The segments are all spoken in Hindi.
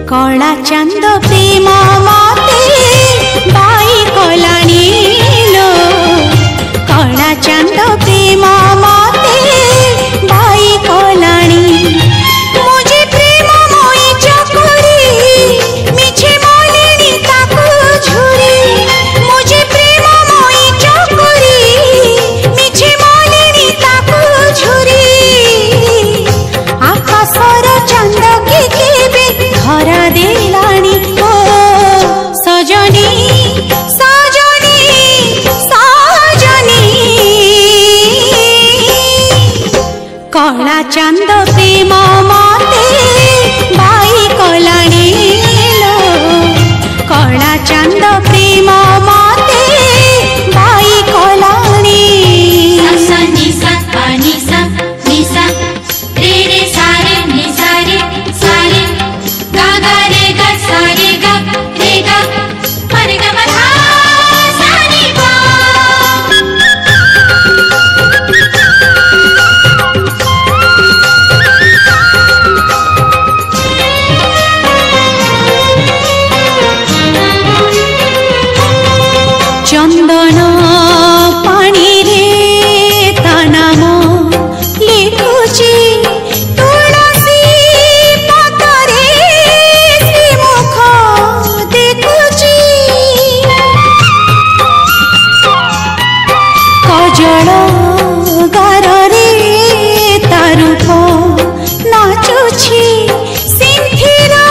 कला चांद प्रेम मते बाई कलानी लो कला चांद प्रेम मते बाई कलानी मुझे प्रेम मोई चकुरी मिछे मोलिनी ताकू झुरी मुझे प्रेम मोई चकुरी मिछे मोलिनी ताकू झुरी आकाशर चांद के केबे धरा देलानी ओ सजनी सजनी सजनी कला चांद प्रेम मते बाई कलानी लो कला चांद प्रेम मते बाई कलानी सा नि सा पा नि सा रे रे सा रे नि सा रे गा गा रे गा सा रे गा रे गा मा रे गा मा धा सा नि पा चंदन पानी रे ता नाम लिखुची तुलसी पतरे श्रीमुख देखुची कजल गार रे ता रूप नाचुची सिंथिरा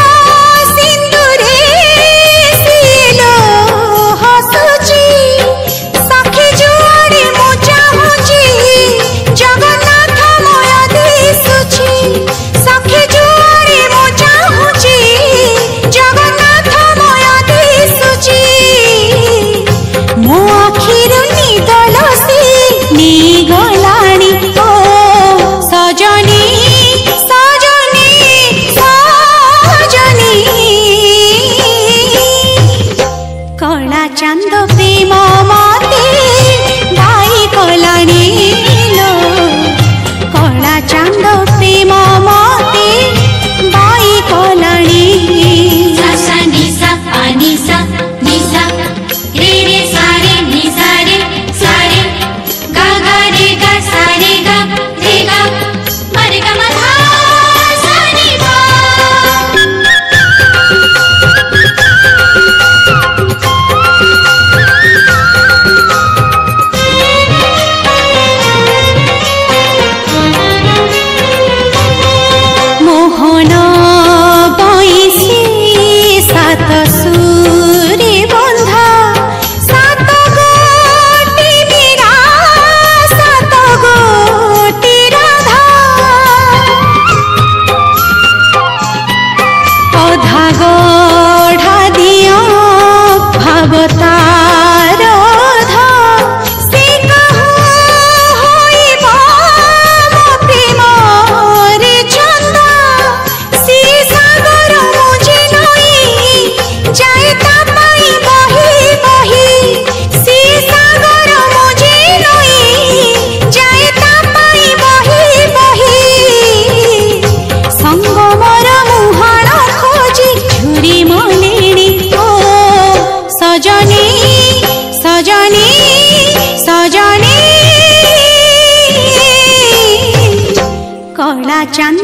सिंदूरे सिलो हसुची सखी जुआरे मु चाहुची जगन्नाथ मय दिसुची सखी जुआरे मु चाहुची जगन्नाथ मय दिसुची मो आखिरु निदलसी निगलाणी ओ सजनी सजनी सजनी कला चांद प्रेम मते बाई कलानी लो कला चांद प्रेम मते बाई कलानी सा नि सा पा नि सा रे रे सा रे नि सा रे गा गा रे गा सा रे गा मा रे गा मा धा सा नि पा मोहन बैसी सात सूरी बंधा सात गोटी मीरा सात गोटी राधा अधा गढ़ा दियो भावतार धा से कहू होइब मो प्रेम रे चंद से सागर मुझे नई जाए ता पाई बही बही से सागर मुझे नई जाए ता पाई बही बही संगमर मुहाण खोजी झुरी मोलिनी ओ सजनी सजनी सजनी कला चांद